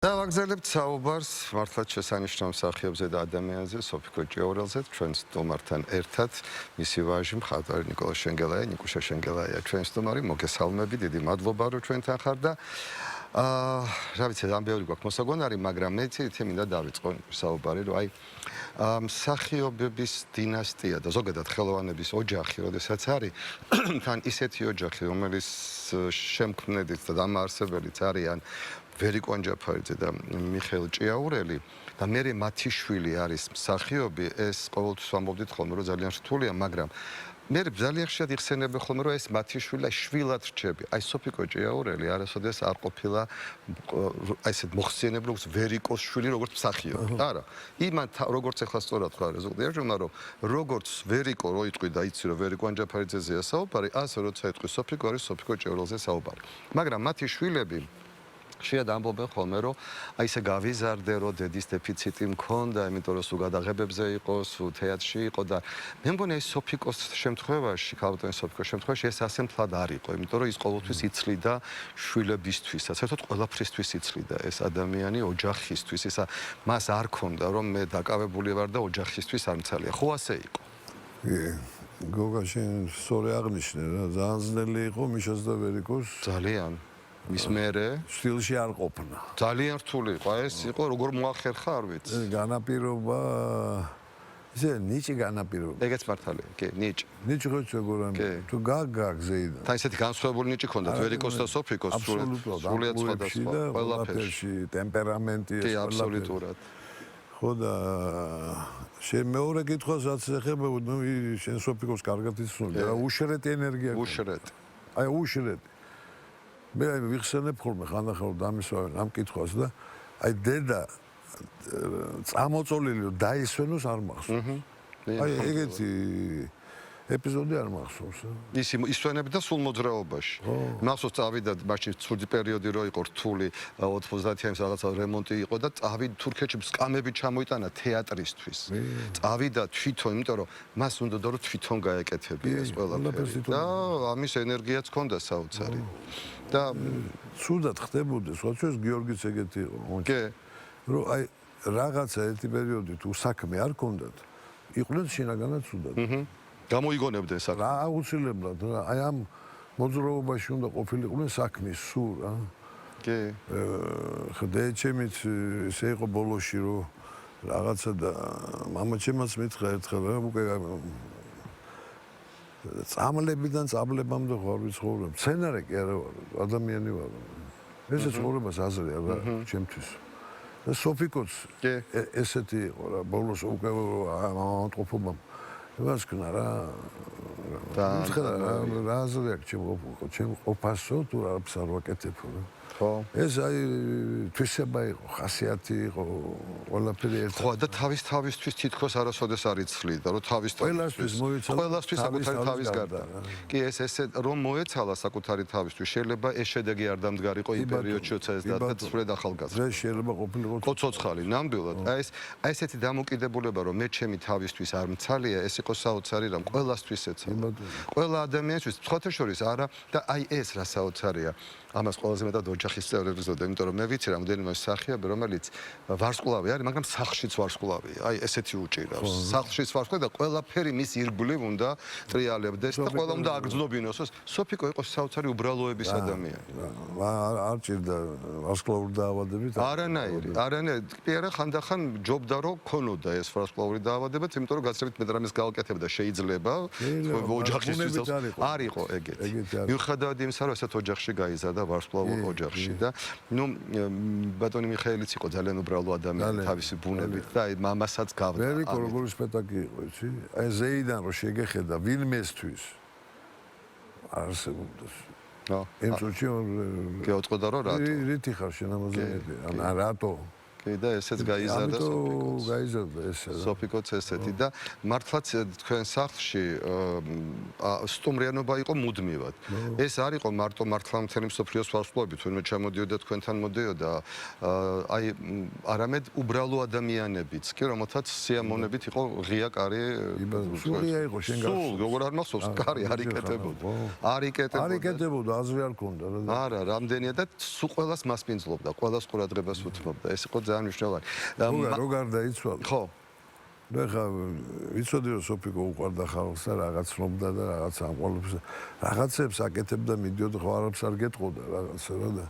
დავაგზავნებთ საუბარს მართლაც შესანიშნავ მსახიობზე და ადამიანზე სოფიკო ჭიაურელზე ჩვენ სტუმართან ერთად მისი ვაჟი მხატვარი ნიკოლოზ შენგელაია ნიკუშა შენგელაია ჩვენ სტუმარი მოგესალმები დიდი მადლობა რომ ჩვენთან ხარ და რა ვიცი ამ ბევრი გვაქვს მოსაგონარი მაგრამ მე ცირით მინდა დავიწყო საუბარი რომ აი მსახიობების დინასტია და ზოგადად ხელოვანების ოჯახი როდესაც არის თან ისეთი ოჯახი რომელიც შემქმნელიც და დამაარსებელიც არიან ვერი კვანჯაფარიძე და მიხეილ ჭიაურელი და მე მათი შვილი არის მსახიობი ეს ყოველთვის ვამბობდით ხოლმე რომ ძალიან რთულია მაგრამ მე ძალიან ხშირად იხსენებენ ხოლმე რომ ეს მათი შვილი შვილად რჩები აი სოფიკო ჭიაურელი არასოდეს არ ყოფილა აი ესეთ მოხსენებული როგორც ვერიკოს შვილი როგორც მსახიობი არა იმან როგორც ახლა სწორად ხარ რეზულტატი რომ როგორც ვერიკო რო იტყვი და იცი რომ ვერი კვანჯაფარიძეზეა საუბარი ასე როცა იტყვი სოფიკო არის სოფიკო ჭიაურელზე საუბარი მაგრამ მათი შვილები შეიძლება ამბობენ ხოლმე რომ აი ესე გავიზარდე რომ დედის დეფიციტი მქონდა იმიტომ რომ სულ გადაღებებზე იყო სულ თეატრში იყო და მე მგონი ეს სოფიკოს შემთხვევაში ქალბატონის სოფიკოს შემთხვევაში ეს ასე მთლად არ იყო იმიტომ რომ ის ყოველთვის იცლიდა შვილებისთვისაც საერთოდ ყველაფრისთვის იცლიდა ეს ადამიანი ოჯახისთვის ისა მას არ ქონდა რომ მე დაკავებული ვარ და ოჯახისთვის არ მცალია ხო ასე იყო გოგა შენ სწორი აღნიშნე რა ძალიან ძნელი იყო მიშას და ვერიკოს ძალიან მის მერე სტილში არ ყოფნა. ძალიან რთული იყო, ეს იყო როგორ მოახერხა, არ ვიცი. განაპირობა ისე ნიჭი განაპირობა. ეგეც მართალია, კი, ნიჭი. ნიჭი ხო როგორ თუ გაგზეიდა. თან ისეთი განსხვავებული ნიჭი ქონდათ ვერიკოს და სოფიკოს სრულიად სხვადასხვა ყველაფერში, ტემპერამენტი ეს აბსოლუტურად. ხო და შენ მეორე კითხვას რაც ეხება, ნუ შენ სოფიკოს კარგად იცნობ და უშრეთი ენერგია. უშრეთი. აი უშრეთი. მე ვიხსენებ ხოლმე ხანდახან დამისვავენ ამ კითხვას და აი დედა წამოწოლილი დაისვენოს არ მახსოვს. აი ეგეთი ეპიზოდი არ მახსოვს. ის ისვენებდა სულ მოძრაობაში. მახსოვს წავიდა მაშინ ცუდი პერიოდი რო იყო რთული 90-იანის რაღაცა რემონტი იყო და წავიდა თურქეთში სკამები ჩამოიტანა თეატრისთვის. წავიდა თვითონ, იმიტომ რომ მას უნდა რომ თვითონ გაეკეთებია ეს ყველაფერი. და ამის ენერგიაც ჰქონდა საოცარი. და ცუდად ხდებოდეს, ვთქვათ, გიორგიც ეგეთი იყო. კი. რომ აი რაღაცა ერთი პერიოდი თუ საქმე არ ქონდათ, იყვნენ შინაგანად ცუდად. გამოიგონებდნენ საქმე. რა აუცილებლად რა, აი ამ მოძრაობაში უნდა ყოფილიყვნენ საქმის სულ რა. კი. ხდეჩემიც ესე იყო ბოლოში რომ რაღაცა და მამაჩემაც მითხრა ერთხელ რა უკვე წამლებიდან წამლებამდე ხარ ვიცხოვრობ. სცენარი კი არა ვარ, ადამიანი ვარ. ესე ცხოვრებას აზრი არა ჩემთვის. და სოფიკოც ესეთი იყო რა, ბოლოს უკვე ამაყობობამ. მას ქნა რა. და რა აზრი აქვს ჩემ ყოფასო თუ არაფერს არ ვაკეთებ რა. ხო. ეს აი თვისება იყო, ხასიათი იყო, ყველაფერი ერთად. ხო და თავისთვის თითქოს არასოდეს არ იცლიდა, რომ ყველასთვის მოიცალა. ყველასთვის საკუთარი თავის გარდა. კი ეს ესე რომ მოეცალა საკუთარი თავისთვის, შეიძლება ეს შედეგი არ დამდგარიყო იმ პერიოდში, როცა ეს დაწვრეთ ახალგაზრდა. ეს შეიძლება ყოფილიყო კოცოცხალი, ნამდვილად. აი ესეთი დამოკიდებულება, რომ მე ჩემი თავისთვის არ მცალია, ეს იყო საოცარი რამ, ყველასთვის ეცალა. ყველა ადამიანისთვის, სხვათა შორის არა და აი ეს რა საოცარია. ამას ყველაზე მეტად ოჯახის წევრები ზოდენ, იმიტომ რომ მე ვიცი რამდენიმე მსახიობი, რომელიც ვარსკვლავი არის, მაგრამ სახლშიც ვარსკვლავია. აი ესეთი უჭირავს. სახლშიც ვარსკვლავი და ყველაფერი მის ირგვლივ უნდა ტრიალებდეს და ყველა უნდა აგრძნობინოს. სოფიკო იყო საოცარი უბრალოების ადამიანი. არ ჭირდა ვარსკვლავური დაავადებით. არანაირი. კი არა, ხანდახან ჯობდა რომ ქონოდა ეს ვარსკვლავური დაავადებაც, იმიტომ რომ გაცრებით მეტ რამეს გააკეთებდა შეიძლება. ოჯახისთვის არ იყო ეგეთი. მიუხედავად იმისა, რომ ესეთ ოჯახში გაიზარდა ვარსკვლავურ ოჯახში და ნუ ბატონი მიხეილიც იყო ძალიან უბრალო ადამიანი თავისი ბუნებით და აი მამასაც გავდა. ვერიკო როგორი სპექტაკლი იყო, იცი? აი ზეიდან რომ შეგეხედა ვინმესთვის არსებობს. იმ წუთში გეოწყოდა რომ რატო? რითი ხარ შენ ამაზე? ან რატო? კი და ესეც გაიზარდა სოფიკოც. გაიზარდა ესე. სოფიკოც ესეთი და მართლაც თქვენ სახლში სტუმრიანობა იყო მუდმივად. ეს არ იყო მარტო მართლა მთელი მსოფლიოს ვარსკვლავებით, თუნდაც ჩამოდიოდა თქვენთან მოდიოდა აი არამედ უბრალო ადამიანებიც კი რომელთაც სიამოვნებით იყო ღია კარი სულია იყო შენ გასულ. სულ როგორ არ მახსოვს კარი არ იკეტებოდა. არ იკეტებოდა, აზრი არ ქონდა რა. არა, რამდენია და სულ ყველას მასპინძლობდა, ყველას ყურადღებას უთმობდა. ეს იყო ძალიან მნიშვნელოვანი. როგორ დაიცვალა? ხო. და ხა ვიცოდი რომ სოფიკო უყვარდა ხალხს და რაღაც ცნობდა და რაღაც ამ ყოველს რაღაცებს აკეთებდა, მიდიოდა ხო არაფერს არ გეტყოდა რაღაცა რა და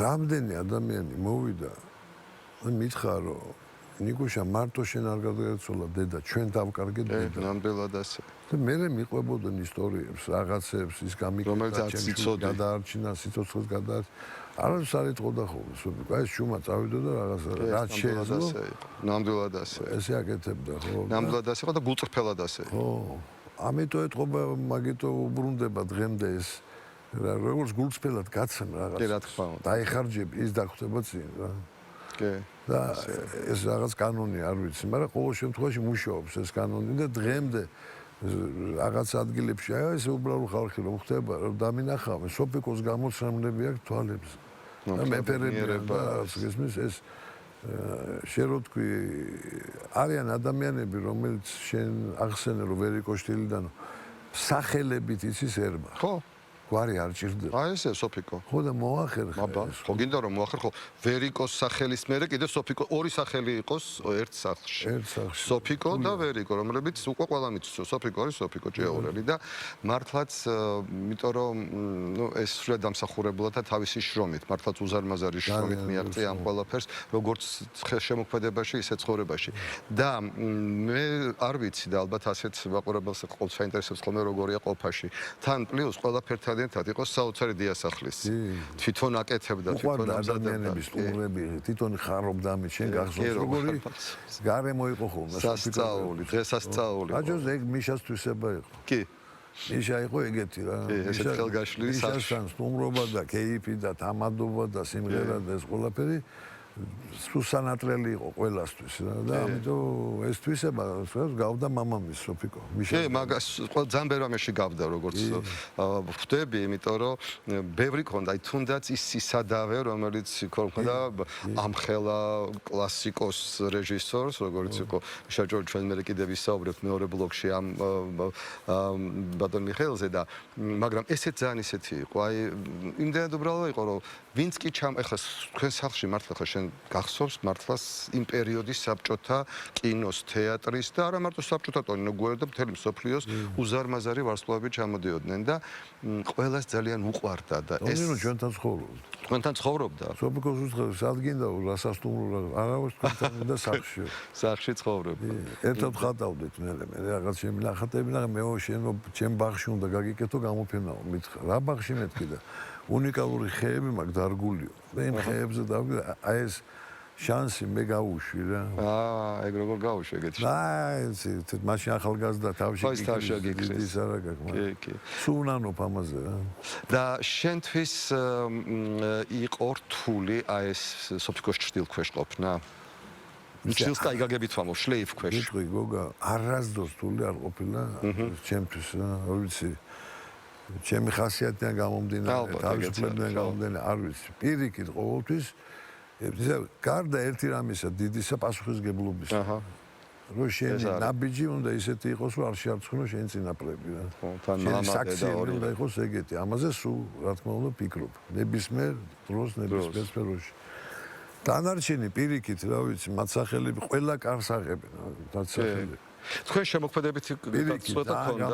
რამდენი ადამიანი მოვიდა და მითხრა რომ ნიკუშა მარტო შენ არ გადაეცოლა დედა ჩვენ დავკარგეთ დედა ნამდვილად ასე და მე მიყვებოდან ისტორიებს რაღაცებს ის გამიკეთა ჩემს გადაარჩინა სიცოცხლეს გადაარჩინა არც არ ეთყოდა ხოლმე სოფიკო აი შუმა წავიდოდა რაღაცა რაც შეეძლო ნამდვილად ასე ესე აკეთებდა ხო ნამდვილად ასე ხო და გულწრფელად ასე ხო ამიტომ ეთყობა მაგიტო უბრუნდება დღემდე ეს როგორც გულწრფელად გაცემ რაღაც კი რა თქმა უნდა დაიხარჯები ის დაგხვდება წინ რა კი და ეს რაღაც კანონი არ ვიცი მაგრამ ყოველ შემთხვევაში მუშაობს ეს კანონი და დღემდე რაღაც ადგილებში აი ეს უბრალო ხალხი რომ ხდება რომ დამინახავენ სოფიკოს გამოცემლები აქვს თვალებს და მეფერები და გესმის ეს შენ რო თქვი არიან ადამიანები რომელიც შენ ახსენე რომ ვერიკოშტილიდან სახელებით იცის ერმა ხო გვარი არ ჭირდება. აი ესე სოფიკო. ხო და მოახერხე. აბა, ხო გინდა რომ მოახერხო ვერიკოს სახელის მერე კიდე სოფიკო ორი სახელი იყოს ერთ სახლში. ერთ სახლში. სოფიკო და ვერიკო, რომლებიც უკვე ყველა მიცისო, სოფიკო არის სოფიკო ჭიაურელი და მართლაც იმიტომ რომ ნუ ეს სრულად დამსახურებულად და თავისი შრომით, მართლაც უზარმაზარი შრომით მიაღწია ამ ყველაფერს, როგორც შემოქმედებაში, ისე ცხოვრებაში. და მე არ ვიცი და ალბათ ასეთ მაყურებელს ყოველ საინტერესებს ხოლმე როგორია ყოფაში. თან პლუს ყველაფერთან ერთად იყო საოცარი დიასახლის. თვითონ აკეთებდა, თვითონ ამზადებდა. სტუმრები, თვითონ ხარობდა ამით, შენ გახსოვს როგორი გარემო იყო ხოლმე. სასწაული, დღესასწაული. აჯოს ეგ მიშას თვისება იყო. კი. მიშა იყო ეგეთი რა. ესეთ ხელგაშლილი სახში. მიშასთან სტუმრობა და კეიფი და თამადობა და სიმღერა და ეს ყველაფერი სუსანატრელი იყო ყველასთვის რა და ამიტომ ეს თვისება გავდა მამამის სოფიკო მიშა კი მაგას ძალიან ბევრამეში გავდა როგორც ხვდები იმიტომ რომ ბევრი ქონდა აი თუნდაც ის ისადავე რომელიც ქონდა ამხელა კლასიკოს რეჟისორს როგორც იყო შაჯო ჩვენ მე კიდე ვისაუბრებთ მეორე ბლოკში ამ ბატონ მიხეილზე და მაგრამ ესეც ძალიან ისეთი იყო აი იმდენად უბრალო იყო რომ ვინც კი ეხლა თქვენ სახლში მართლა ხა შენ გახსოვს მართლას იმ პერიოდის საბჭოთა კინოს, თეატრის და არა მარტო საბჭოთა კინოგუერ და მთელი მსოფლიოს უზარმაზარი ვარსკვლავები ჩამოდიოდნენ და ყველას ძალიან უყვარდა და ეს ჩვენთან ცხოვრობდა. თქვენთან ცხოვრობდა. სოფიკოს უცხოს ადგინდა რასასტუმრო არავის თქვენთან და სახლში. სახლში ცხოვრობდა. ერთად ხატავდით მე რაღაც ჩემი ნახატები და მე შენ ჩემ ბაღში უნდა გაგიკეთო გამოფენაო მითხრა. რა ბაღში მეთქი და უნიკალური ხეები მაგ დარგულიო. და იმ ხეებზე დავიდა აი ეს შანსი მე გავუშვი რა. ეგ როგორ გავუშვი ეგეთი. აი, მაშინ ახალგაზრდა თავში გიქრის არა გაქვს. კი, კი. სუნანო ამაზე რა. და შენთვის იყო რთული აი ეს სოფიკოს ჭრილქვეშ ყოფნა. ჭრილს კაი გაგებით ვამო შლეიფქვეშ. ვიტყვი გოგა, არასდროს რთული არ ყოფილა ჩემთვის რა, არ ვიცი. ჩემი ხასიათიდან გამომდინარე, თავისუფლებიდან გამომდინარე, არ ვიცი. პირიქით ყოველთვის გარდა ერთი რამისა, დიდისა პასუხისგებლობის. რომ შენი ნაბიჯი უნდა ისეთი იყოს, რომ არ შეარცხნო შენი წინაპრები რა. შენი საქსიები უნდა იყოს ეგეთი. ამაზე სულ რა თქმა უნდა ფიქრობ. ნებისმიერ დროს, ნებისმიერ სფეროში. დანარჩენი პირიქით, რა ვიცი, მათსახელები ყველა კარს აღებენ, დაცახელები. თქვენ შემოქმედებითი გაწყვეტა ქონდათ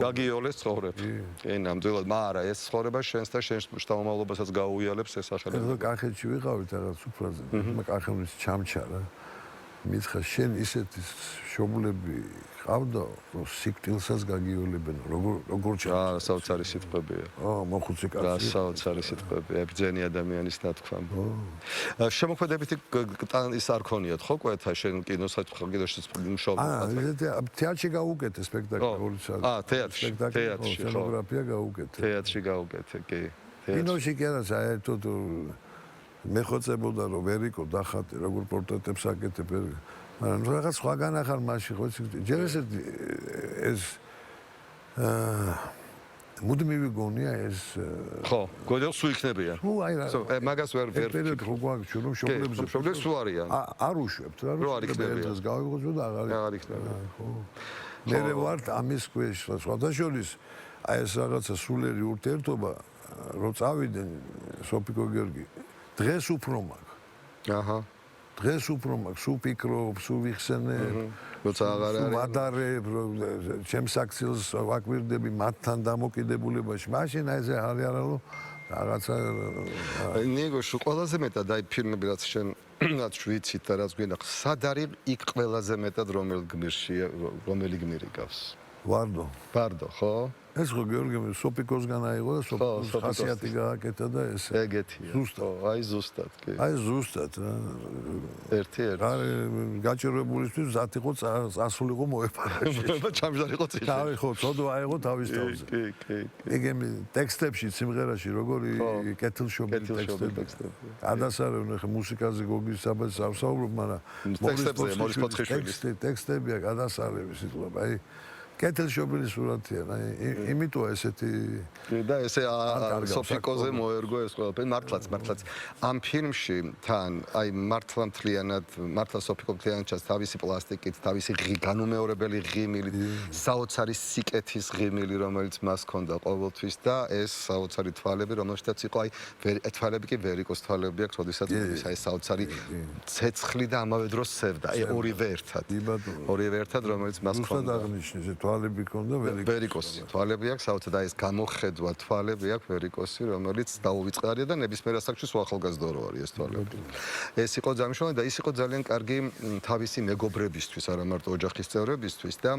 გაგიოლეს ცხოვრება. კი, ნამდვილად, მაგრამ ეს ცხოვრება შენს და შენს შთამომავლობასაც გაუიალებს ეს სახელები. ეხლა კახეთში ვიყავით რაღაც სუფრაზე. კახეთის ჩამჩარა. მითხრა შენ ისეთი შობლები ყავდა, რომ სიკვდილსაც გაგიოლებენ, როგორ ჩა საოცარი სიტყვებია. მოხუცი კაცი. რა საოცარი სიტყვებია, ებრძენი ადამიანის ნათქვამ. შემოქმედებითი ის არ ქონიათ ხო კვეთა შენ კინოსაც კინოში მუშაობ. თეატრში გაუკეთე სპექტაკლი 2 საათი. თეატრში, სცენოგრაფია გაუკეთე. თეატრში გაუკეთე, კი. კინოში კი არა საერთოდ მე ხოცებოდა რომ ვერიკო დახატე როგორ პორტრეტებს აკეთებ მაგრამ რაღაც სხვაგან ახარ მაშინ ხო ჯერ ეს მუდმივი გონია ეს ხო გოდელ სულ იქნებიან თუ აი რა მაგას ვერ პერიოდ რო გვაქვს რომ შობლებს სულ არიან არ უშვებთ რა რო არ იქნებიან ეს გავიღოთ და აღარ იქნებიან ხო მე ვარ ამის ქვეშ სხვადასხვა აი ეს რაღაცა სულიერი ურთიერთობა რო წავიდნენ სოფიკო გიორგი დღეს უფრო მაქვს აჰა დღეს უფრო მაქვს უფიქრობ სულ ვიხსენებ როცა აღარ არის ვადარებ ჩემს აქციელს ვაკვირდები მათთან დამოკიდებულებაში მაშინ აი ეს არარო რაღაცა ნიგოშ ყველაზე მეტად აი ფილმები რაც შენ რაც ვიცით და რაც გვინდა სად არის იქ ყველაზე მეტად რომელი გმირი გავს ვარდო ხო ეს ხო გიორგი სოფიკოსგან აიღო და სოფიკოს ხასიათი გააკეთა და ეს ეგეთია ზუსტად კი აი ზუსტად რა ერთი გაჭირებულისთვის ზათ იყო წასულიყო მოეპარაში ჩამჯდარიყო წიში თავი ხო ცოდვა აიღო თავის თავზე კი ეგემი ტექსტებში სიმღერაში როგორი კეთილშობილი ტექსტები გადასარევენ ხე მუსიკაზე გოგის საბას ავსაუბრობ მაგრამ მორის პოცხიშვილის ტექსტებია გადასარევი სიტყვები აი კეთილშობილი სურათია, იმიტომ ესეთი და ესე სოფიკოზე მოერგო ეს ყველაფერი მართლაც ამ ფილმში თან აი მართლა სოფიკო მთლიანად თავისი პლასტიკით, თავისი განუმეორებელი ღიმილით, საოცარი სიკეთის ღიმილი, რომელიც მას ჰქონდა ყოველთვის და ეს საოცარი თვალები, რომელშიც იყო აი თვალები კი ვერიკოს თვალები აქვს, ოდესაც მოდის აი საოცარი ცეცხლი და ამავე დროს სევდა, აი ორივე ერთად, რომელიც მას ჰქონდა. თვალები ქონდა ვერიკოსი თვალები აქვს საოცრად და ეს გამოხედვა თვალები აქვს ვერიკოსი რომელიც დაუვიწყარია და ნებისმიერ ასაკში სულ ახალგაზრდა რო არის ეს თვალები ეს იყო ძამშოვანი და ის იყო ძალიან კარგი თავისი მეგობრებისთვის არა მარტო ოჯახის წევრებისთვის და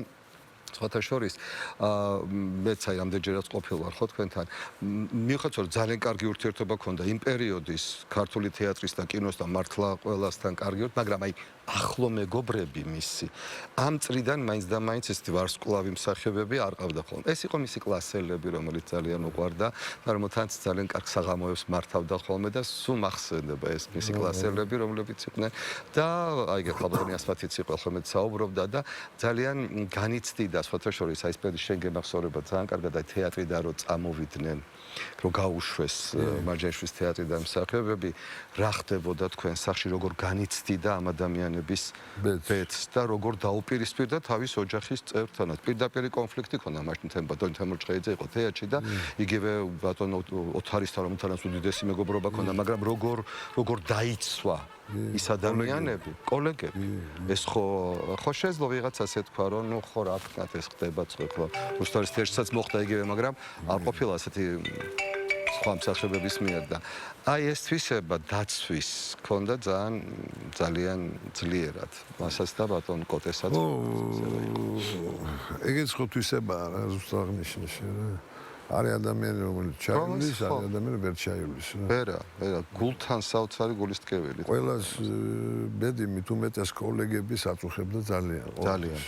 სხვათა შორის მეც აი ამდენჯერაც ყოფილ ვარ ხო თქვენთან მიხოთ რომ ძალიან კარგი ურთიერთობა ქონდა იმ პერიოდის ქართული თეატრის და კინოს და მართლა ყველასთან კარგი მაგრამ აი ახლო მეგობრები მისი ამ წრიდან მაინც და მაინც ეს ვარსკვლავი მსახიობები არ ყავდა ხოლმე ეს იყო მისი კლასელები რომელიც ძალიან უყვარდა და რომელთანაც ძალიან კარგ საღამოებს მართავდა ხოლმე და სულ მახსენდება ეს მისი კლასელები რომლებიც იყვნენ და აი გეხალბონი ასფათიც იყო ხოლმე საუბრობდა და ძალიან განიცდიდა სხვათა შორის აი ეს პერიოდი შენ გემახსოვრება ძალიან კარგად აი თეატრიდან რო წამოვიდნენ რო გაუშვეს მარჯანიშვილის თეატრი და მსახიობები რა ხდებოდა თქვენ სახში როგორ განიცდიდა ამ ადამიანების ბედს და როგორ დაუპირისპირდა თავის ოჯახის წევრთანაც პირდაპირი კონფლიქტი ქონდა მაშინ ბატონი თემურჭეიძე იყო თეატრში და იგივე ბატონ ოთარისთან რომელთანაც უდიდესი მეგობრობა ქონდა მაგრამ როგორ დაიცვა ის ადამიანები კოლეგები ეს ხო შეძლო ვიღაცას ეთქვა რომ ნუ ხო რა ვქნათ ეს ხდება წვექვა რუსთავის თეატრსაც მოხდა იგივე მაგრამ არ ყოფილა ასეთი სხვა მსახიობების მიერ და აი ეს თვისება დაცვის ქონდა ძალიან ძლიერად მასაც და ბატონ კოტესაც ეგეც ხო თვისებაა რა ზუსტად აღნიშნე არის ადამიანი რომელიც ჩაივლის არის ადამიანი ვერ ჩაივლის ვერა გულთან საოცარი გულის ტკივილი ყველას ბედი მით უმეტეს კოლეგები საწუხებდა ძალიან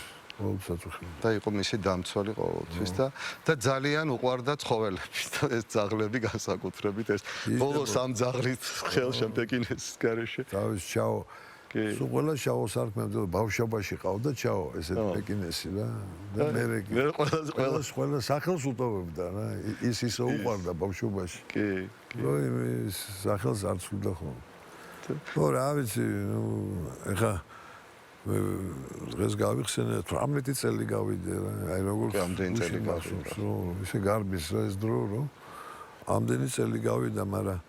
და იყო მისი დამცველი ყოველთვის და ძალიან უყვარდა ცხოველები და ეს ძაღლები განსაკუთრებით ეს ბოლოს ამ ძაღლით ხელში პეკინესის გარეშე თავის ჩაო სულ ყველა შაო სარკმელზე ბავშვობაში ყავდა ჩაო ესეთი პეკინესი და მე ყველა სახელს უტოვებდა რა ის ისე უყვარდა ბავშვობაში კი სახელს არ ცვლიდა ხო რა ვიცი ეხა დღეს გავიხსენე 18 წელი გავიდე რა აი როგორ ამდენი წელი გავიდა ისე გარბის ეს დრო რომ ამდენი წელი გავიდა მაგრამ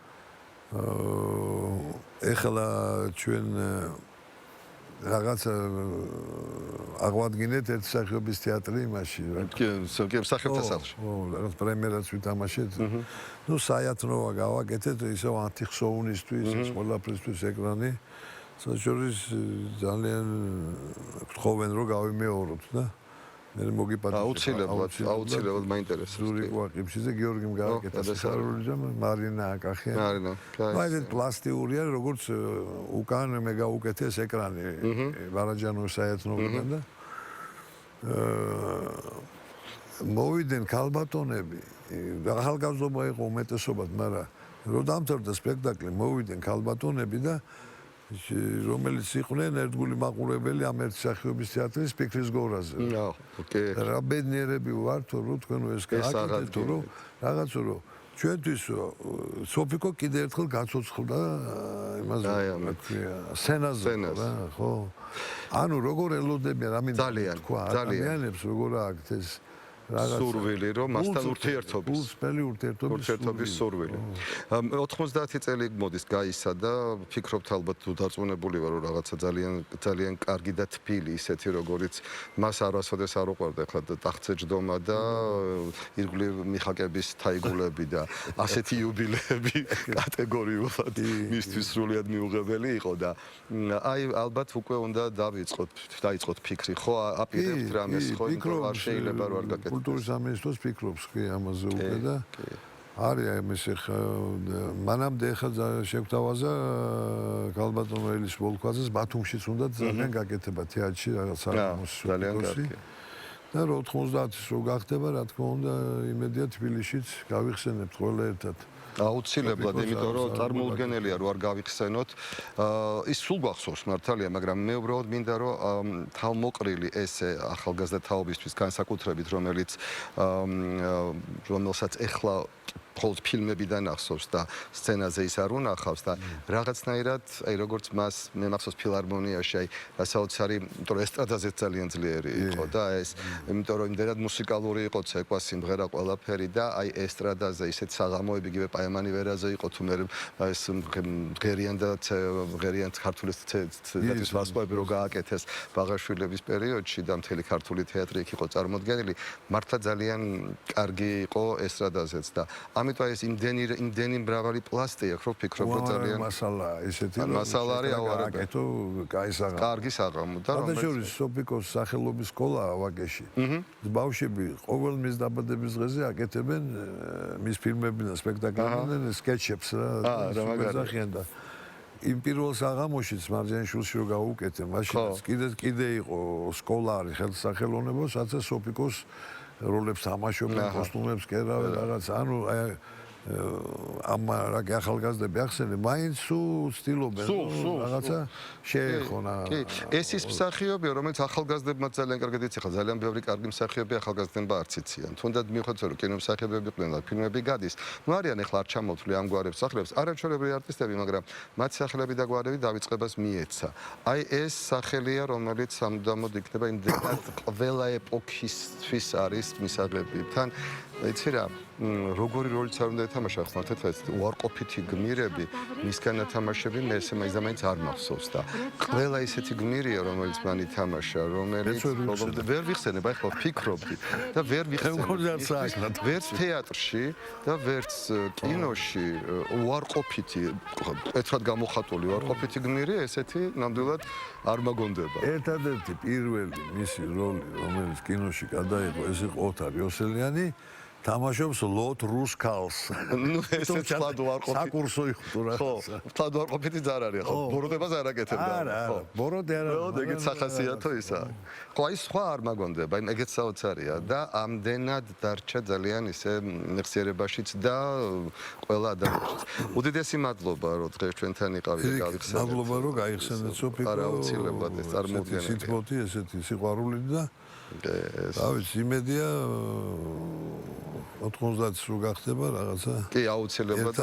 ეხლა ჩვენ რაღაცა აღვადგინეთ ერთ მსახიობის თეატრი იმაში რა კი მსახიობთა სახლში რაღაც პრემიერაც ვითამაშეთ ნუ საათნოა გავაკეთეთ ისევ ანტიხსოუნისთვის ეს ყველაფრისთვის ეკრანი საერთოდ ძალიან გთხოვენ რომ გავიმეოროთ და მე მოგიპატიჟეთ აუცილებლად მაინტერესებს ზური ყიფშიზე გიორგიმ გააკეთა სასარული და მარინა აკახია მაინც პლასტიურია როგორც უკან მე გაუკეთე ეს ეკრანი ვარაჯანოს საერთნობიდან და მოვიდნენ ქალბატონები ახალგაზრდობა იყო უმეტესობად მაგრამ რომ დამთავრდა სპექტაკლი, მოვიდნენ ქალბატონები და რომელიც იყვნენ ერთგული მაყურებელი ამ ერთი სახეობის თეატრის ფიქრის გორაზე. ოკეი. რა ბედნიერები ვართ, რომ თქვენ ეს გააკეთეთ, რომ რაღაცა რომ ჩვენთვის სოფიკო კიდე ერთხელ გაცოცხლდა იმაზე, სცენაზე, ხო? ანუ როგორ ელოდებიან რამინდა თქვა, ადამიანებს როგორ აქვთ ეს სურვილი რომ მასთან ურთიერთობის ურთიერთობის სურვილი 90 წელი მოდის გაისა და ფიქრობთ ალბათ თუ დარწმუნებული ვარ რომ რაღაცა ძალიან კარგი და თბილი ისეთი როგორიც მას არასოდეს არ უყვარდა ხა ტახტზე ჯდომა და ირგვლივ მიხაკების თაიგულები და ასეთი იუბილეები კატეგორიულად მისთვის სრულიად მიუღებელი იყო და აი ალბათ უკვე უნდა დაიწყოთ ფიქრი ხო აპირებთ რამეს ხო იმიტომ არ შეიძლება რომ არ გაკეთდეს კულტურის სამინისტროს ფიქრობს კი ამაზე უკვე და არის ამის ხა მანამდე ხა შეგვთავაზა ქალბატონ ელის ვოლქვაძეს ბათუმშიც უნდა ძალიან გაკეთება თეატრში რაღაც ძალიან კარგი და 90-ის რო გახდება რა თქმა უნდა იმედია თბილისშიც გავიხსენებთ ყველა ერთად აუცილებლად, იმიტომ რომ წარმოუდგენელია რომ არ გავიხსენოთ. ის სულ გახსოვს მართალია, მაგრამ მე უბრალოდ მინდა რომ თავმოყრილი ესე ახალგაზრდა თაობისთვის განსაკუთრებით, რომელსაც ეხლა მხოლოდ ფილმებიდან ახსოვს და სცენაზე ის არ უნახავს და რაღაცნაირად, აი როგორც მას მე მახსოვს ფილარმონიაში, აი საოცარი, იმიტომ რომ ესტრადაზე ძალიან ძლიერი იყო და ეს, იმიტომ რომ იმდენად მუსიკალური იყო ცეკვა, სიმღერა, ყველაფერი და აი ესტრადაზე ისეთ საღამოები იგივე პაემანი ვერაზე იყო თუ მე ეს ღერიან ქართული თეატრის ვარსკვლავები რო გააკეთეს ბაღაშვილების პერიოდში და მთელი ქართული თეატრი იქ იყო წარმოდგენილი, მართლა ძალიან კარგი იყო ესტრადაზეც და ამიტომ ეს იმდენი მრავალი პლასტი აქვს რომ ფიქრობ რომ ძალიან მასალა ესეთი მასალა არის ავარებე აკეთო კაი საღამო კარგი საღამო და რომელიც სოფიკოს სახელობის სკოლა ვაკეში ბავშვები ყოველ მის დაბადების დღეზე აკეთებენ მის ფილმები და სპექტაკლები და სკეჩებს რა მაგარია და იმ პირველ საღამოშიც მარჯანიშვილში რო გავუკეთე მაშინაც კიდე იყო სკოლა არის ხელსახელოვნება სადაც სოფიკოს როლებს თამაშობენ, კოსტუმებს კერავენ რაღაც, ანუ ამ რა ახალგაზრდები ახსენე, მაინც ცდილობენ რაღაცა შეეხონა. კი, ეს ის მსახიობია, რომელიც ახალგაზრდებმა ძალიან კარგად იცი, ხა ძალიან ბევრი კარგი მსახიობი ახალგაზრდებმა არც იციან. თუნდაც მიუხედავად რომ კინომსახიობები იყვნენ და ფილმები გადის, ნუ არიან ეხლა არ ჩამოვთვლი ამ გვარებს სახელებს, არაჩვეულებრივი არტისტები, მაგრამ მათი სახელები და გვარები დავიწყებას მიეცა. აი ეს სახელია, რომელიც სამუდამოდ იქნება იმდენად ყველა ეპოქისთვის არის მისაღები. თან იცი რა, როგორი როლიც არ უნდა ეთამაშა ხმა თეთრად უარყოფითი გმირები, მისგან ათამაშები მე ესე მაინც არ მახსოვს და ყველა ისეთი გმირია, რომელიც მან ითამაშა, რომელიც ვერ ვიხსენებ, აი ხო ფიქრობდი და ვერ ვიხსენებ. ვერც თეატრში და ვერც კინოში უარყოფითი, თეთრად გამოხატული უარყოფითი გმირი ესეთი ნამდვილად არ მაგონდება. ერთადერთი პირველი მისი როლი, რომელიც კინოში გადაიღო, ეს იყო ოთარ იოსელიანი თამაშობს ლოთ რუს ქალს. ნუ ესე თლად უარყოფითი. საკურსო იყო თუ რა. ხო, თლად უარყოფითი არ არის ხო. ბოროტებას არ აკეთებდა. არა, ბოროტი არა. ეგეც სახასიათო ისა. ხო, აი სხვა არ მაგონდება, აი ეგეც საოცარია და ამდენად დარჩა ძალიან ისე მეხსიერებაშიც და ყველა ადამიანშიც. უდიდესი მადლობა რომ დღეს ჩვენთან იყავით და გავიხსენეთ. მადლობა რომ გაიხსენეთ სოფიკო. არაუცილებლად ეს წარმოუდგენელი. სიტყვოთი ესეთი სიყვარული და დავით იმედია 90-ს რო გახდება რაღაცა. კი, აუცილებლად.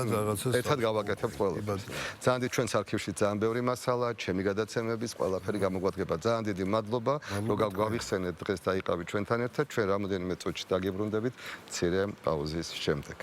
ერთად გავაკეთებ ყველაფერს. ძალიან დიდ ჩვენს არქივში ძალიან ბევრი მასალა, ჩემი გადაცემების ყველაფერი გამოგვადგება. ძალიან დიდი მადლობა, რომ გავიხსენეთ დღეს და იყავით ჩვენთან ერთად. ჩვენ რამოდენიმე წუთში დაგიბრუნდებით მცირე პაუზის შემდეგ.